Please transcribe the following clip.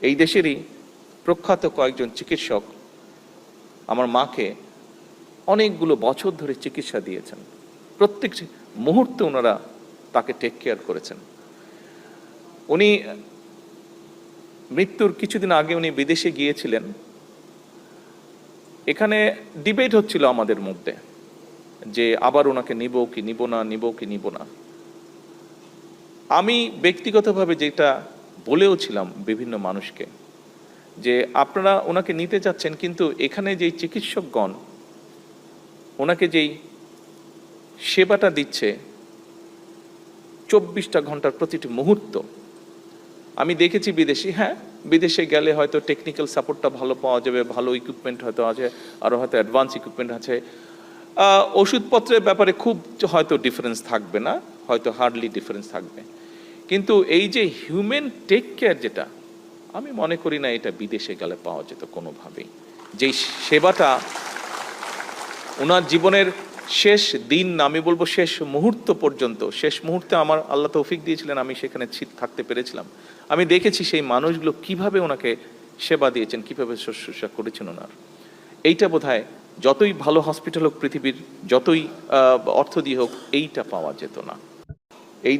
এই দেশেরই প্রখ্যাত কয়েকজন চিকিৎসক আমার মাকে অনেকগুলো বছর ধরে চিকিৎসা দিয়েছেন। প্রত্যেক মুহূর্তে ওনারা তাকে টেক কেয়ার করেছেন। উনি মৃত্যুর কিছুদিন আগে উনি বিদেশে গিয়েছিলেন। এখানে ডিবেট হচ্ছিল আমাদের মধ্যে যে আবার ওনাকে নিব কি নিব না, নিব কি নিব না। আমি ব্যক্তিগতভাবে যেটা বলেও ছিলাম বিভিন্ন মানুষকে যে আপনারা ওনাকে নিতে চাচ্ছেন, কিন্তু এখানে যেই চিকিৎসকগণ ওনাকে যেই সেবাটা দিচ্ছে 24টা ঘন্টার প্রতিটি মুহূর্ত, আমি দেখেছি বিদেশি, হ্যাঁ বিদেশে গেলে হয়তো টেকনিক্যাল সাপোর্টটা ভালো পাওয়া যাবে, ভালো ইকুইপমেন্ট হয়তো আছে, আরও হয়তো অ্যাডভান্স ইকুইপমেন্ট আছে, ওষুধপত্রের ব্যাপারে খুব হয়তো ডিফারেন্স থাকবে না, হয়তো হার্ডলি ডিফারেন্স থাকবে, কিন্তু এই যে হিউম্যান টেক কেয়ার যেটা, আমি মনে করি না এটা বিদেশে গেলে পাওয়া যেত কোনোভাবেই। যেই সেবাটা ওনার জীবনের শেষ দিন, আমি বলবো শেষ মুহূর্ত পর্যন্ত, শেষ মুহূর্তে আমার আল্লাহ তৌফিক দিয়েছিলেন, আমি সেখানে থাকতে পেরেছিলাম। আমি দেখেছি সেই মানুষগুলো কিভাবে ওনাকে সেবা দিয়েছেন, কিভাবে শুশ্রূষা করেছেন ওনার। এইটা বোধহয় যতই ভালো হসপিটাল হোক পৃথিবীর, যতই অর্থ দিয়ে হোক, এইটা পাওয়া যেত না। এই